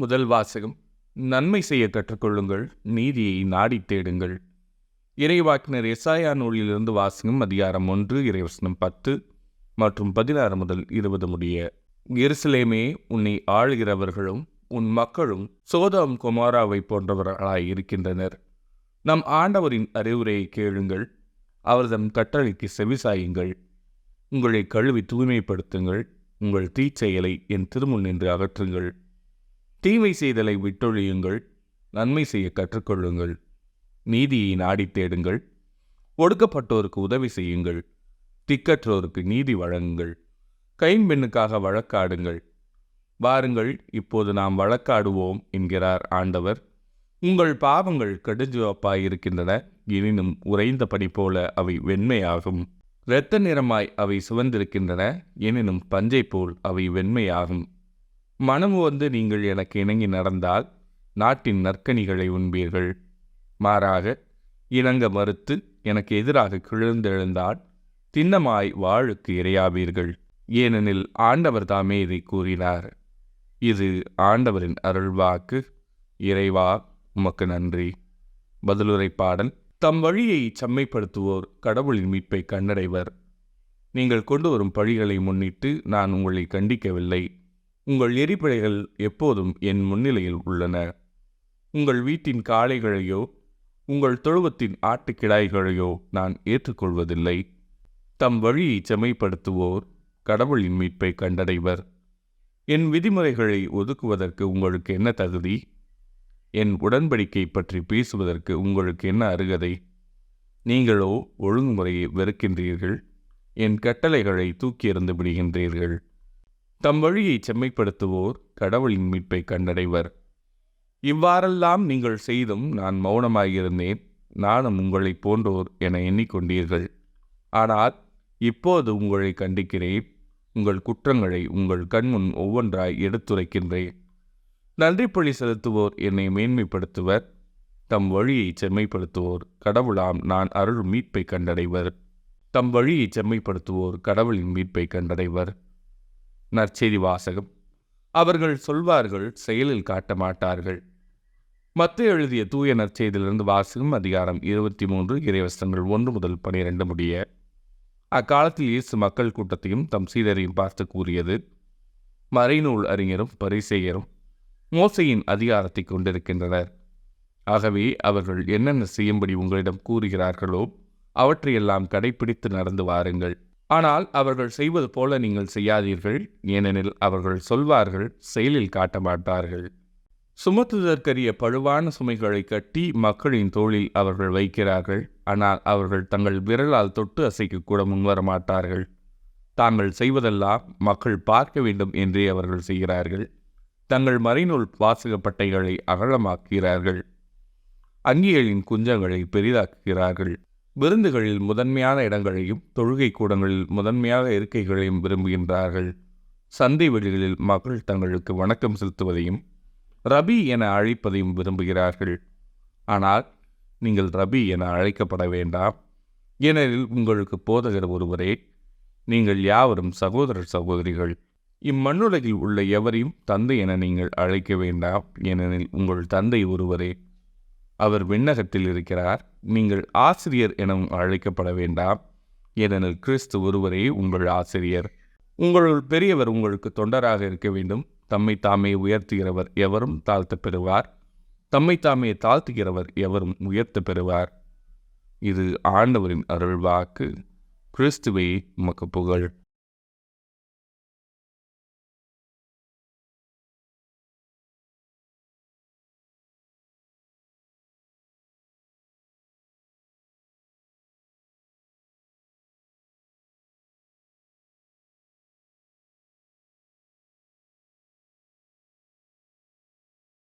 முதல் வாசகம். நன்மை செய்ய கற்றுக்கொள்ளுங்கள், நீதியை நாடித் தேடுங்கள். இறைவாக்கினர் எசாயா நூலிலிருந்து வாசகம். அதிகாரம் 1 இறைவசனம் 10 மற்றும் 16 முதல் 20 முடிய. எருசலேமே, உன்னை ஆளுகிறவர்களும் உன் மக்களும் சோதோம் கொமோராவை போன்றவர்களாய் இருக்கின்றனர். நம் ஆண்டவரின் அறிவுரையை கேளுங்கள், அவர்தம் கட்டளைக்கு செவிசாயுங்கள். உங்களை கழுவி தூய்மைப்படுத்துங்கள், உங்கள் தீச்செயலை என் திருமுன் நின்று அகற்றுங்கள். தீமை செய்தலை விட்டொழியுங்கள், நன்மை செய்ய கற்றுக்கொள்ளுங்கள். நீதியை நாடித் தேடுங்கள், ஒடுக்கப்பட்டோருக்கு உதவி செய்யுங்கள், திக்கற்றோருக்கு நீதி வழங்குங்கள். கைம்பெண்ணுக்காக வழக்காடுங்கள். வாருங்கள், இப்போது நாம் வழக்காடுவோம் என்கிறார் ஆண்டவர். உங்கள் பாவங்கள் கடுஞ்சிவப்பாய் இருக்கின்றன, எனினும் உறைந்த பனி போல அவை வெண்மையாகும். இரத்த நிறமாய் அவை சிவந்திருக்கின்றன, எனினும் பஞ்சை போல் அவை வெண்மையாகும். மனமு வந்து நீங்கள் எனக்கு இணங்கி நடந்தால் நாட்டின் நற்கனிகளை உண்பீர்கள். மாறாக இணங்க மறுத்து எனக்கு எதிராக கிளர்ந்தெழுந்தால் திண்ணமாய் வாழுக்கு இரையாவீர்கள். ஏனெனில் ஆண்டவர் தாமே இதை கூறினார். இது ஆண்டவரின் அருள்வாக்கு. இறைவா, உமக்கு நன்றி. பதிலுரை பாடல். தம் வழியை செம்மைப்படுத்துவோர் கடவுளின் மீட்பை கண்டடைவர். நீங்கள் கொண்டு வரும் பழிகளை முன்னிட்டு நான் உங்களை கண்டிக்கவில்லை. உங்கள் எரிபடைகள் எப்போதும் என் முன்னிலையில் உள்ளன. உங்கள் வீட்டின் காளைகளையோ உங்கள் தொழுவத்தின் ஆட்டுக்கிடாய்களையோ நான் ஏற்றுக்கொள்வதில்லை. தம் வழியை செம்மைப்படுத்துவோர் கடவுளின் மீட்பை கண்டடைவர். என் விதிமுறைகளை ஒதுக்குவதற்கு உங்களுக்கு என்ன தகுதி? என் உடன்படிக்கை பற்றி பேசுவதற்கு உங்களுக்கு என்ன அருகதை? நீங்களோ ஒழுங்குமுறையை வெறுக்கின்றீர்கள், என் கட்டளைகளை தூக்கி எறிந்து விடுகின்றீர்கள். தம் வழியை செம்மைப்படுத்துவோர் கடவுளின் மீட்பை கண்டடைவர். இவ்வாறெல்லாம் நீங்கள் செய்தும் நான் மௌனமாயிருந்தேன். நானும் உங்களை போன்றோர் என எண்ணிக்கொண்டீர்கள். ஆனால் இப்போது உங்களை கண்டிக்கிறேன். உங்கள் குற்றங்களை உங்கள் கண்முன் ஒவ்வொன்றாய் எடுத்துரைக்கின்றேன். நன்றிப்பொழி செலுத்துவோர் என்னை மேன்மைப்படுத்துவர். தம் வழியை செம்மைப்படுத்துவோர் கடவுளாம் நான் அருள் மீட்பை கண்டடைவர். தம் வழியை செம்மைப்படுத்துவோர் கடவுளின் மீட்பை கண்டடைவர். நற்செய்தி வாசகம். அவர்கள் சொல்வார்கள், செயலில் காட்ட மாட்டார்கள். மத்தேயு எழுதிய தூய நற்செய்தியிலிருந்து வாசகம். அதிகாரம் 23 இறைவசனங்கள் 1 முதல் 12 முடிய. அக்காலத்தில் இயேசு மக்கள் கூட்டத்தையும் தம் சீடரையும் பார்த்து கூறியது. மறைநூல் அறிஞரும் பரிசேயரும் மோசையின் அதிகாரத்தை கொண்டிருக்கின்றனர். ஆகவே அவர்கள் என்னென்ன செய்யும்படி உங்களிடம் கூறுகிறார்களோ அவற்றையெல்லாம் கடைப்பிடித்து நடந்து வாருங்கள். ஆனால் அவர்கள் செய்வது போல நீங்கள் செய்யாதீர்கள். ஏனெனில் அவர்கள் சொல்வார்கள், செயலில் காட்ட மாட்டார்கள். சுமத்துதற்கரிய பழுவான சுமைகளை கட்டி மக்களின் தோளில் அவர்கள் வைக்கிறார்கள். ஆனால் அவர்கள் தங்கள் விரலால் தொட்டு அசைக்க கூட முன்வர மாட்டார்கள். தாங்கள் செய்வதெல்லாம் மக்கள் பார்க்க வேண்டும் என்றே அவர்கள் செய்கிறார்கள். தங்கள் மறைநூல் வாசகப்பட்டைகளை அகலமாக்குகிறார்கள். அங்கிகளின் குஞ்சங்களை பெரிதாக்குகிறார்கள். விருந்துகளில் முதன்மையான இடங்களையும் தொழுகை கூடங்களில் முதன்மையாக இருக்கைகளையும் விரும்புகின்றார்கள். சந்தை வெளிகளில் மக்கள் தங்களுக்கு வணக்கம் செலுத்துவதையும் ரபி என அழைப்பதையும் விரும்புகிறார்கள். ஆனால் நீங்கள் ரபி என அழைக்கப்பட வேண்டாம், ஏனெனில் உங்களுக்கு போதகர் ஒருவரே. நீங்கள் யாவரும் சகோதரர் சகோதரிகள். இம்மண்ணுலகில் உள்ள எவரையும் தந்தை என நீங்கள் அழைக்க வேண்டாம், ஏனெனில் உங்கள் தந்தை ஒருவரே. அவர் விண்ணகத்தில் இருக்கிறார். நீங்கள் ஆசிரியர் எனவும் அழைக்கப்பட வேண்டாம், ஏனெனில் கிறிஸ்து ஒருவரே உங்கள் ஆசிரியர். உங்களுள் பெரியவர் உங்களுக்கு தொண்டராக இருக்க வேண்டும். தம்மை தாமே உயர்த்துகிறவர் எவரும் தாழ்த்த பெறுவார், தம்மை தாமே தாழ்த்துகிறவர் எவரும் உயர்த்த பெறுவார். இது ஆண்டவரின் அருள்வாக்கு. கிறிஸ்துவே உமக்கு புகழ்.